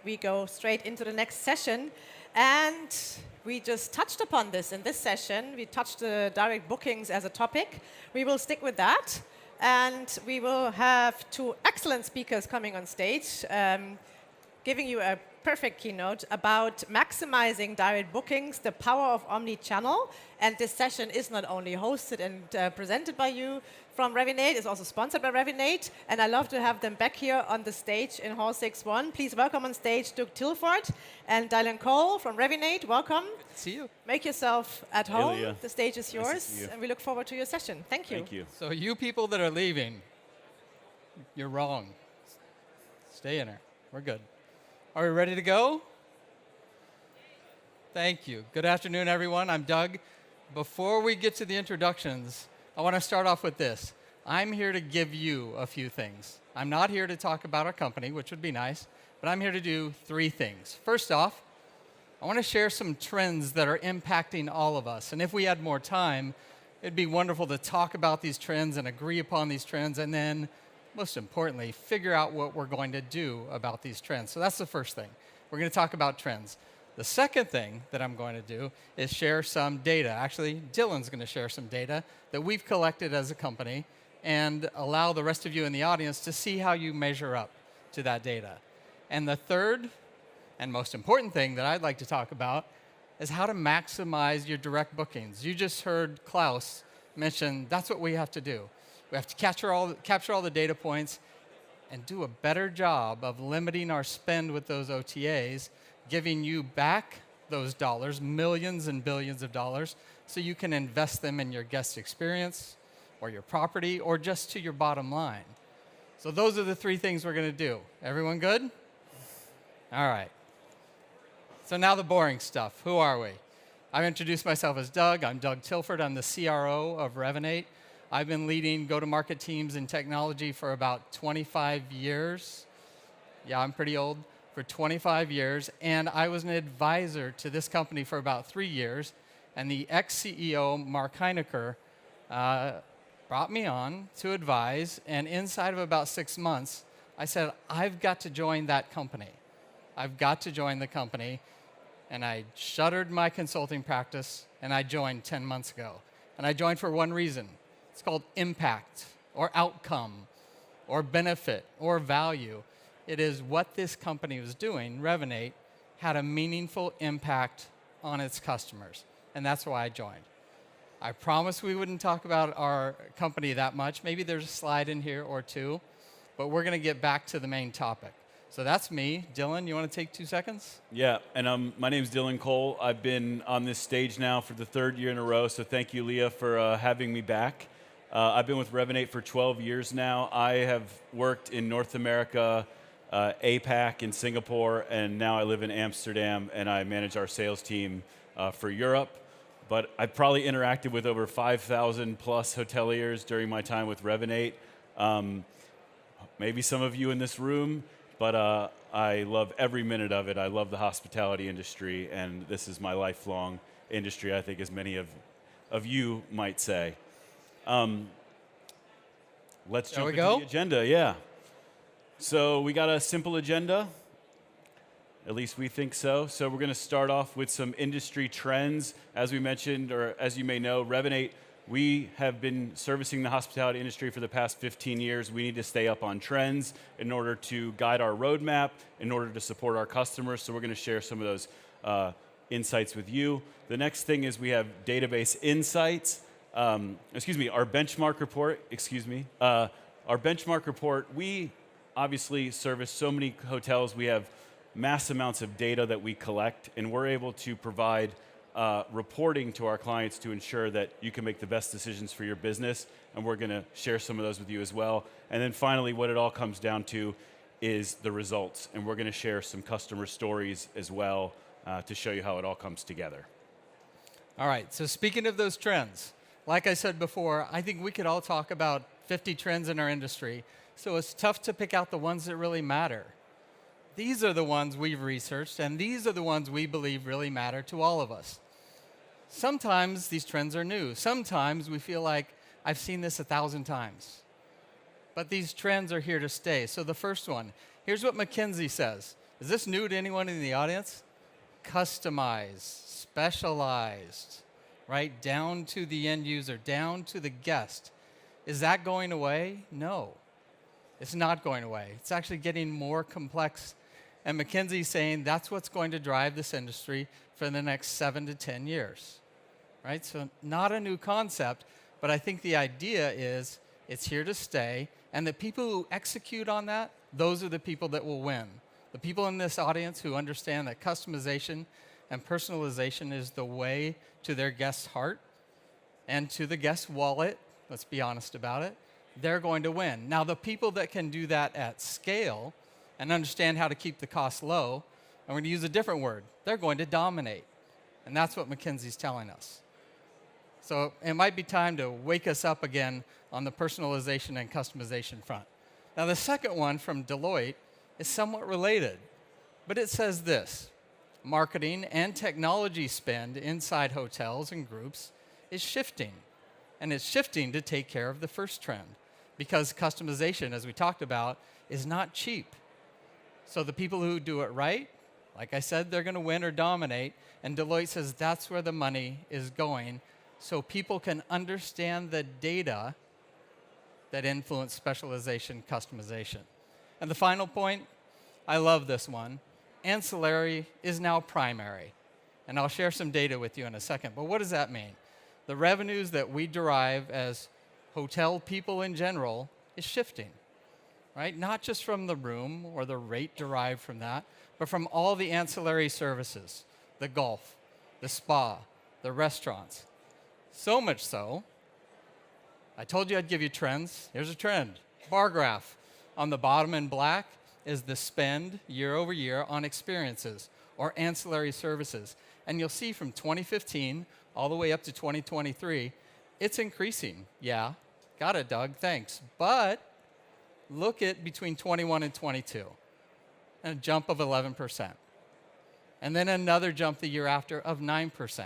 We go straight into the next session. And we just touched upon this in this session. We touched the direct bookings as a topic. We will stick with that. And we will have two excellent speakers coming on stage, giving you a perfect keynote about maximizing direct bookings, the power of Omnichannel. And this session is not only hosted and presented by you from Revinate, it's also sponsored by Revinate. And I love to have them back here on the stage in Hall 6-1. Please welcome on stage Doug Tilford and Dylan Cole from Revinate. Welcome. See you. Make yourself at home. Leah. The stage is yours. Nice to see you. And we look forward to your session. Thank you. Thank you. So you people that are leaving, you're wrong. Stay in here. We're good. Are we ready to go? Thank you. Good afternoon, everyone. I'm Doug. Before we get to the introductions, I want to start off with this. I'm here to give you a few things. I'm not here to talk about our company, which would be nice, but I'm here to do three things. First off, I want to share some trends that are impacting all of us. And if we had more time, it'd be wonderful to talk about these trends and agree upon these trends, and then, most importantly, figure out what we're going to do about these trends. So that's the first thing. We're going to talk about trends. The second thing that I'm going to do is share some data. Actually, Dylan's going to share some data that we've collected as a company and allow the rest of you in the audience to see how you measure up to that data. And the third and most important thing that I'd like to talk about is how to maximize your direct bookings. You just heard Klaus mention that's what we have to do. We have to capture all the data points and do a better job of limiting our spend with those OTAs, giving you back those dollars, millions and billions of dollars, so you can invest them in your guest experience or your property or just to your bottom line. So those are the three things we're going to do. Everyone good? All right. So now the boring stuff. Who are we? I've introduced myself as Doug. I'm Doug Tilford. I'm the CRO of Revinate. I've been leading go-to-market teams in technology for about 25 years. Yeah, I'm pretty old. For 25 years. And I was an advisor to this company for about 3 years. And the ex-CEO, Mark Heinecker, brought me on to advise. And inside of about 6 months, I said, I've got to join that company. I've got to join the company. And I shuttered my consulting practice, and I joined 10 months ago. And I joined for one reason. It's called impact, or outcome, or benefit, or value. It is what this company was doing, Revinate, had a meaningful impact on its customers. And that's why I joined. I promised we wouldn't talk about our company that much. Maybe there's a slide in here or two, but we're going to get back to the main topic. So that's me. Dylan, you want to take 2 seconds? Yeah, and my name's Dylan Cole. I've been on this stage now for the 3rd year in a row, so thank you, Leah, for having me back. I've been with Revinate for 12 years now. I have worked in North America, APAC in Singapore, and now I live in Amsterdam, and I manage our sales team for Europe. But I've probably interacted with over 5,000 plus hoteliers during my time with Revinate. Maybe some of you in this room, but I love every minute of it. I love the hospitality industry, and this is my lifelong industry, I think, as many of you might say. Let's jump into the agenda, yeah. So we got a simple agenda. At least we think so. So we're going to start off with some industry trends. As we mentioned, or as you may know, Revinate, we have been servicing the hospitality industry for the past 15 years. We need to stay up on trends in order to guide our roadmap, in order to support our customers. So we're going to share some of those insights with you. The next thing is we have database insights. Our benchmark report, our benchmark report, we obviously service so many hotels. We have mass amounts of data that we collect, and we're able to provide reporting to our clients to ensure that you can make the best decisions for your business, and we're going to share some of those with you as well. And then finally, what it all comes down to is the results, and we're going to share some customer stories as well to show you how it all comes together. All right, so speaking of those trends, like I said before, I think we could all talk about 50 trends in our industry, so it's tough to pick out the ones that really matter. These are the ones we've researched, and these are the ones we believe really matter to all of us. Sometimes these trends are new. Sometimes we feel like, I've seen this 1,000 times. But these trends are here to stay. So the first one, here's what McKinsey says. Is this new to anyone in the audience? Customized, specialized, right? Down to the end user, down to the guest. Is that going away? No, it's not going away. It's actually getting more complex. And McKinsey's saying that's what's going to drive this industry for the next 7 to 10 years, right? So not a new concept, but I think the idea is it's here to stay. And the people who execute on that, those are the people that will win. The people in this audience who understand that customization and personalization is the way to their guest's heart and to the guest's wallet, let's be honest about it, they're going to win. Now, the people that can do that at scale and understand how to keep the cost low, I'm going to use a different word, they're going to dominate. And that's what McKinsey's telling us. So it might be time to wake us up again on the personalization and customization front. Now, the second one from Deloitte is somewhat related, but it says this: marketing and technology spend inside hotels and groups is shifting, and it's shifting to take care of the first trend, because customization, as we talked about, is not cheap. So the people who do it right, like I said, they're going to win or dominate, and Deloitte says that's where the money is going, so people can understand the data that influence specialization, customization. And the final point, I love this one. Ancillary is now primary. And I'll share some data with you in a second. But what does that mean? The revenues that we derive as hotel people in general is shifting, right? Not just from the room or the rate derived from that, but from all the ancillary services, the golf, the spa, the restaurants. So much so, I told you I'd give you trends. Here's a trend. Bar graph. On the bottom in black is the spend year over year on experiences or ancillary services. And you'll see from 2015 all the way up to 2023, it's increasing. Yeah, got it, Doug, thanks. But look at between 21 and 22, and a jump of 11%. And then another jump the year after of 9%.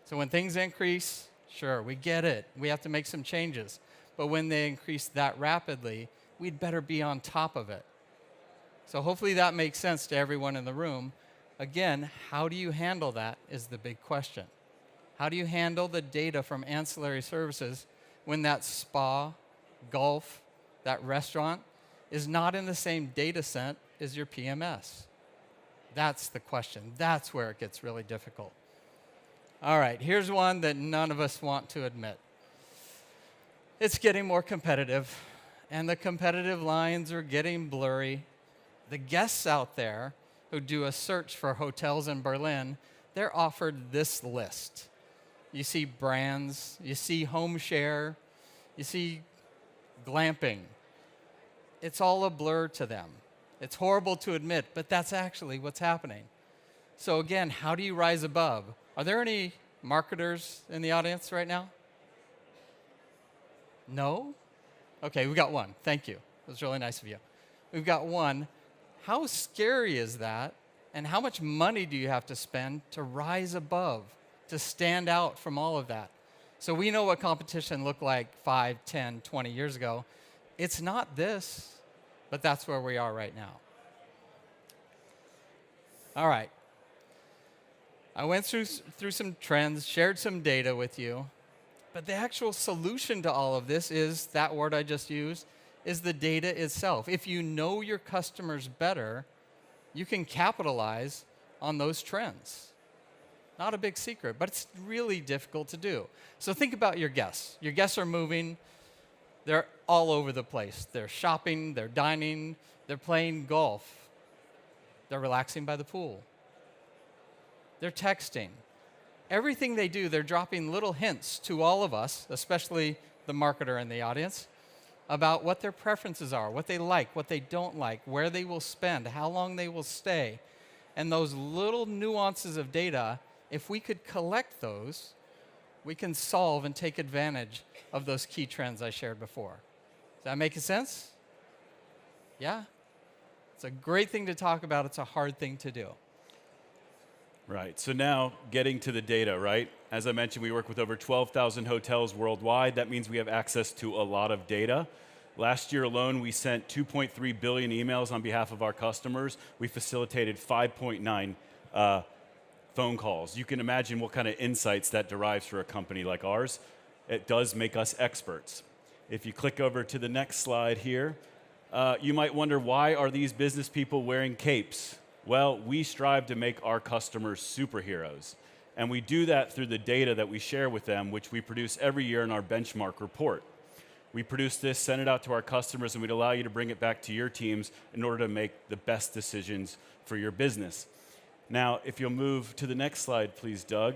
So when things increase, sure, we get it. We have to make some changes. But when they increase that rapidly, we'd better be on top of it. So hopefully that makes sense to everyone in the room. Again, how do you handle that is the big question. How do you handle the data from ancillary services when that spa, golf, that restaurant is not in the same data set as your PMS? That's the question. That's where it gets really difficult. All right, here's one that none of us want to admit. It's getting more competitive, and the competitive lines are getting blurry. The guests out there who do a search for hotels in Berlin, they're offered this list. You see brands, you see home share, you see glamping. It's all a blur to them. It's horrible to admit, but that's actually what's happening. So again, how do you rise above? Are there any marketers in the audience right now? No? Okay, we got one. Thank you. It was really nice of you. We've got one. How scary is that? And how much money do you have to spend to rise above, to stand out from all of that? So we know what competition looked like 5, 10, 20 years ago. It's not this, but that's where we are right now. All right. I went through some trends, shared some data with you, but the actual solution to all of this is, that word I just used, is the data itself. If you know your customers better, you can capitalize on those trends. Not a big secret, but it's really difficult to do. So think about your guests. Your guests are moving. They're all over the place. They're shopping, they're dining, they're playing golf. They're relaxing by the pool. They're texting. Everything they do, they're dropping little hints to all of us, especially the marketer in the audience, about what their preferences are, what they like, what they don't like, where they will spend, how long they will stay. And those little nuances of data, if we could collect those, we can solve and take advantage of those key trends I shared before. Does that make sense? Yeah? It's a great thing to talk about. It's a hard thing to do. Right. So now getting to the data, right? As I mentioned, we work with over 12,000 hotels worldwide. That means we have access to a lot of data. Last year alone, we sent 2.3 billion emails on behalf of our customers. We facilitated 5.9 phone calls. You can imagine what kind of insights that derives for a company like ours. It does make us experts. If you click over to the next slide here, you might wonder, why are these business people wearing capes? Well, we strive to make our customers superheroes. And we do that through the data that we share with them, which we produce every year in our benchmark report. We produce this, send it out to our customers, and we'd allow you to bring it back to your teams in order to make the best decisions for your business. Now, if you'll move to the next slide, please, Doug.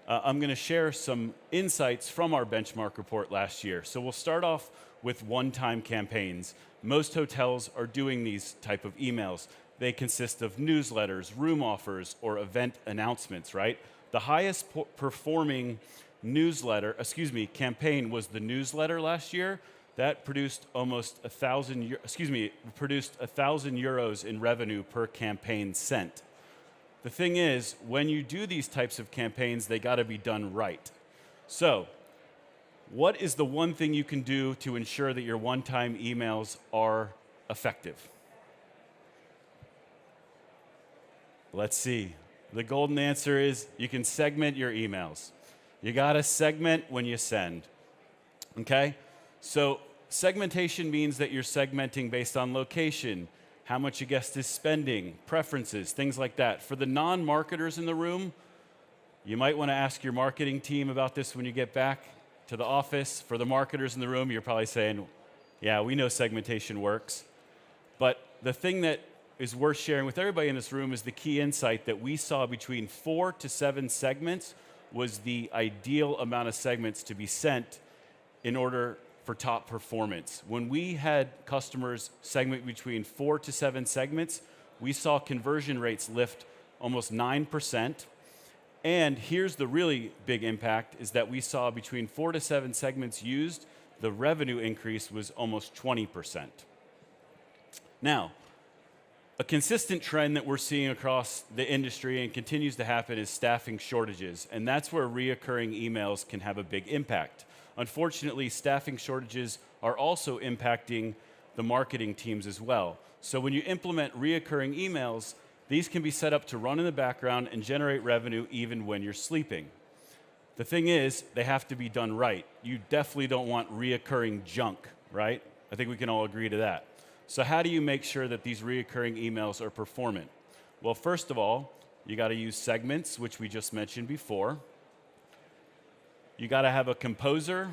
I'm going to share some insights from our benchmark report last year. So we'll start off with one-time campaigns. Most hotels are doing these type of emails. They consist of newsletters, room offers, or event announcements, right? The highest performing campaign was the newsletter last year. That produced almost produced 1,000 euros in revenue per campaign sent. The thing is, when you do these types of campaigns, they got to be done right. So, what is the one thing you can do to ensure that your one-time emails are effective? Let's see. The golden answer is you can segment your emails. You got to segment when you send. Okay? So, segmentation means that you're segmenting based on location, how much a guest is spending, preferences, things like that. For the non-marketers in the room, you might want to ask your marketing team about this when you get back to the office. For the marketers in the room, you're probably saying, yeah, we know segmentation works. But the thing that is worth sharing with everybody in this room is the key insight that we saw between 4 to 7 segments was the ideal amount of segments to be sent in order for top performance. When we had customers segment between 4 to 7 segments, we saw conversion rates lift almost 9%. And here's the really big impact, is that we saw between 4 to 7 segments used, the revenue increase was almost 20%. Now, a consistent trend that we're seeing across the industry and continues to happen is staffing shortages, and that's where reoccurring emails can have a big impact. Unfortunately, staffing shortages are also impacting the marketing teams as well. So when you implement reoccurring emails, these can be set up to run in the background and generate revenue even when you're sleeping. The thing is, they have to be done right. You definitely don't want reoccurring junk, right? I think we can all agree to that. So how do you make sure that these reoccurring emails are performant? Well, first of all, you got to use segments, which we just mentioned before. You got to have a composer,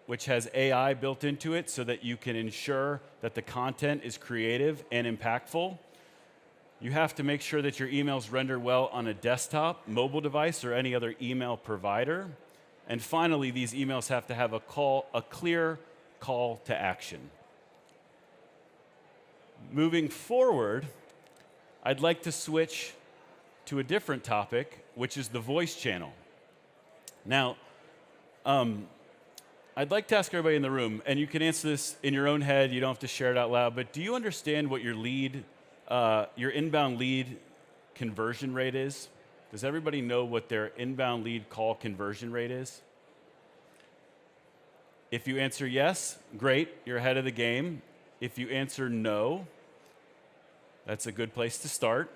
which has AI built into it so that you can ensure that the content is creative and impactful. You have to make sure that your emails render well on a desktop, mobile device, or any other email provider. And finally, these emails have to have a clear call to action. Moving forward, I'd like to switch to a different topic, which is the voice channel. Now, I'd like to ask everybody in the room, and you can answer this in your own head, you don't have to share it out loud, but do you understand what your inbound lead conversion rate is? Does everybody know what their inbound lead call conversion rate is? If you answer yes, great, you're ahead of the game. If you answer no, that's a good place to start.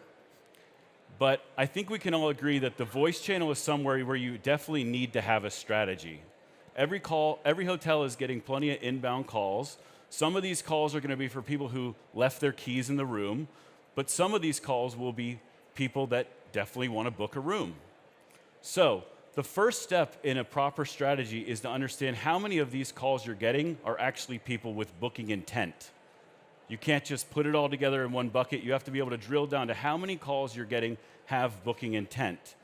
But I think we can all agree that the voice channel is somewhere where you definitely need to have a strategy. Every hotel is getting plenty of inbound calls. Some of these calls are going to be for people who left their keys in the room, but some of these calls will be people that definitely want to book a room. So the first step in a proper strategy is to understand how many of these calls you're getting are actually people with booking intent. You can't just put it all together in one bucket. You have to be able to drill down to how many calls you're getting have booking intent.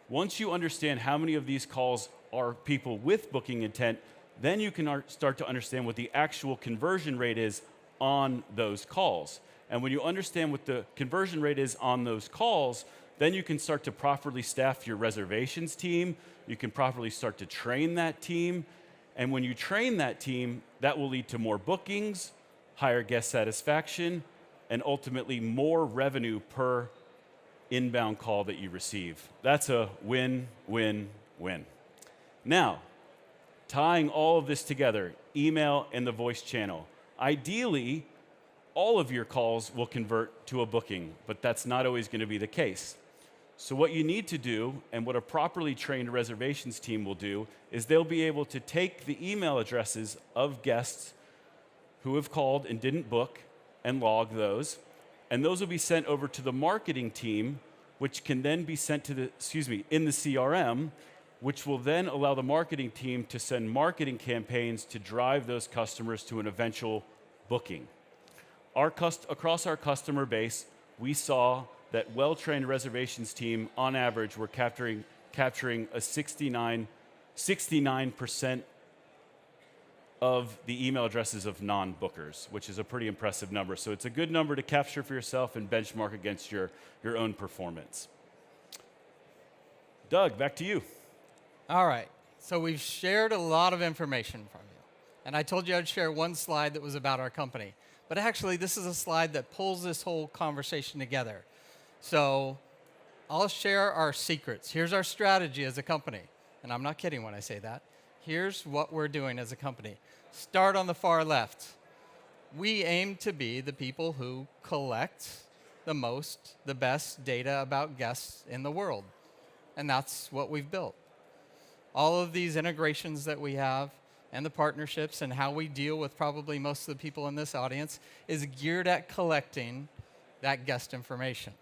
Once you understand how many of these calls are people with booking intent, then you can start to understand what the actual conversion rate is on those calls. And when you understand what the conversion rate is on those calls, then you can start to properly staff your reservations team. You can properly start to train that team. And when you train that team, that will lead to more bookings, higher guest satisfaction, and ultimately more revenue per inbound call that you receive. That's a win, win, win. Now, tying all of this together, email and the voice channel, ideally, all of your calls will convert to a booking, but that's not always going to be the case. So what you need to do, and what a properly trained reservations team will do, is they'll be able to take the email addresses of guests who have called and didn't book and log those, and those will be sent over to the marketing team, which can then be sent to in the CRM, which will then allow the marketing team to send marketing campaigns to drive those customers to an eventual booking. Across our customer base, we saw that well-trained reservations team, on average, were capturing a 69% of the email addresses of non-bookers, which is a pretty impressive number. So it's a good number to capture for yourself and benchmark against your own performance. Doug, back to you. All right. So we've shared a lot of information from you. And I told you I'd share one slide that was about our company. But actually, this is a slide that pulls this whole conversation together. So I'll share our secrets. Here's our strategy as a company. And I'm not kidding when I say that. Here's what we're doing as a company. Start on the far left. We aim to be the people who collect the best data about guests in the world. And that's what we've built. All of these integrations that we have and the partnerships and how we deal with probably most of the people in this audience is geared at collecting that guest information.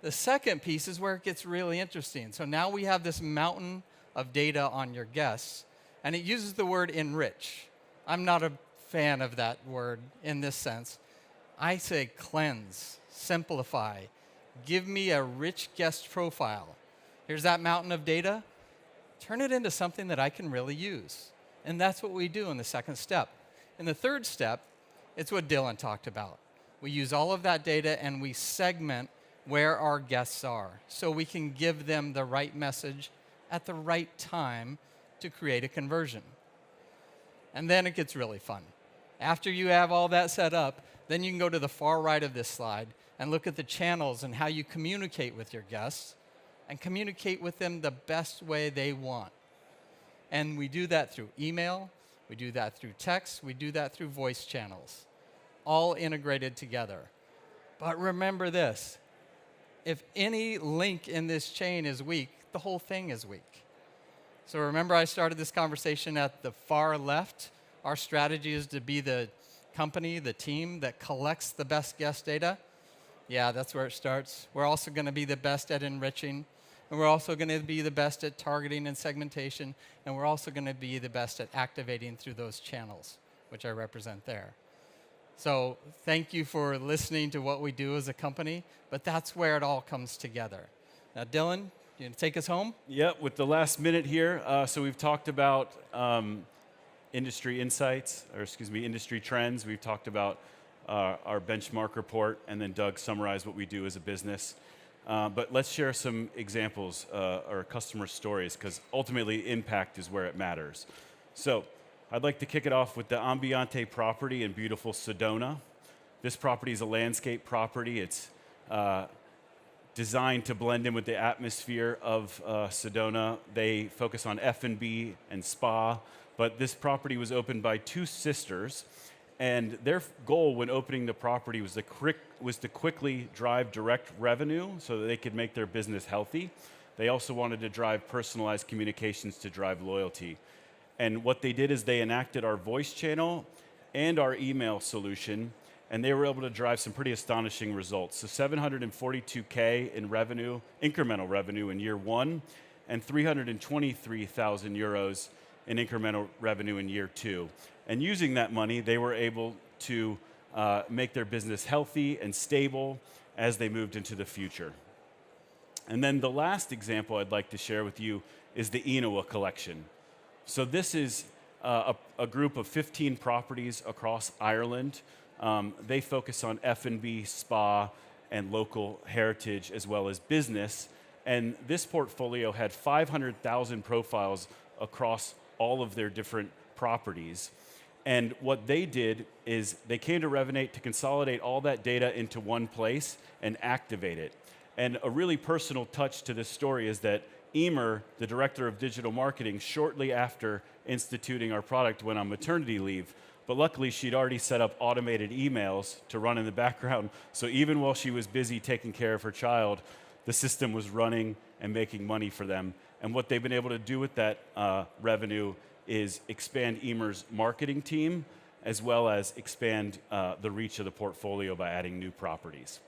The second piece is where it gets really interesting. So now we have this mountain of data on your guests, and it uses the word enrich. I'm not a fan of that word in this sense. I say cleanse, simplify, give me a rich guest profile. Here's that mountain of data. Turn it into something that I can really use. And that's what we do in the second step. In the third step, it's what Dylan talked about. We use all of that data and we segment where our guests are so we can give them the right message at the right time to create a conversion. And then it gets really fun. After you have all that set up, then you can go to the far right of this slide and look at the channels and how you communicate with your guests and communicate with them the best way they want. And we do that through email, we do that through text, we do that through voice channels, all integrated together. But remember this, if any link in this chain is weak, the whole thing is weak. So remember I started this conversation at the far left. Our strategy is to be the company, the team that collects the best guest data. Yeah, that's where it starts. We're also going to be the best at enriching. And we're also going to be the best at targeting and segmentation. And we're also going to be the best at activating through those channels, which I represent there. So thank you for listening to what we do as a company. But that's where it all comes together. Now, Dylan, you want to take us home? Yep, with the last minute here. So we've talked about industry insights, or industry trends. We've talked about our benchmark report, and then Doug summarized what we do as a business. But let's share some examples or customer stories, because ultimately impact is where it matters. So I'd like to kick it off with the Ambiente property in beautiful Sedona. This property is a landscape property. It's designed to blend in with the atmosphere of Sedona. They focus on F&B and spa, but this property was opened by two sisters, and their goal when opening the property was to quickly drive direct revenue so that they could make their business healthy. They also wanted to drive personalized communications to drive loyalty. And what they did is they enacted our voice channel and our email solution, and they were able to drive some pretty astonishing results. So $742K in revenue, incremental revenue in year one, and 323,000 euros in incremental revenue in year two. And using that money, they were able to make their business healthy and stable as they moved into the future. And then the last example I'd like to share with you is the Eoghan collection. So this is a group of 15 properties across Ireland. They focus on F&B, spa, and local heritage, as well as business. And this portfolio had 500,000 profiles across all of their different properties. And what they did is they came to Revinate to consolidate all that data into one place and activate it. And a really personal touch to this story is that Emer, the director of digital marketing, shortly after instituting our product, went on maternity leave. But luckily, she'd already set up automated emails to run in the background. So even while she was busy taking care of her child, the system was running and making money for them. And what they've been able to do with that revenue is expand Emer's marketing team, as well as expand the reach of the portfolio by adding new properties.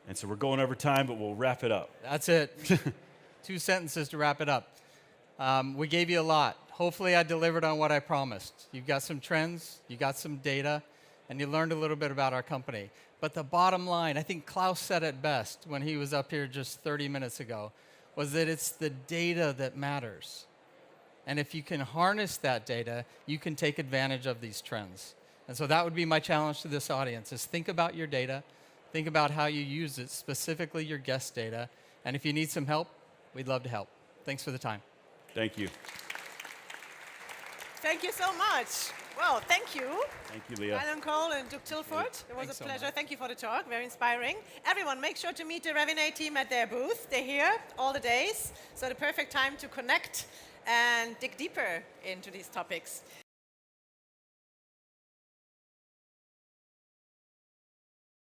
And so we're going over time, but we'll wrap it up. That's it. 2 sentences to wrap it up. We gave you a lot. Hopefully I delivered on what I promised. You got some trends, you got some data, and you learned a little bit about our company. But the bottom line, I think Klaus said it best when he was up here just 30 minutes ago, was that it's the data that matters. And if you can harness that data, you can take advantage of these trends. And so that would be my challenge to this audience, is think about your data, think about how you use it, specifically your guest data. And if you need some help, we'd love to help. Thanks for the time. Thank you. Thank you so much. Well, thank you. Thank you, Leah. Alan Cole and Duke Tilford. It was a pleasure. Thank you for the talk. Very inspiring. Everyone, make sure to meet the Revinate team at their booth. They're here all the days. So the perfect time to connect and dig deeper into these topics.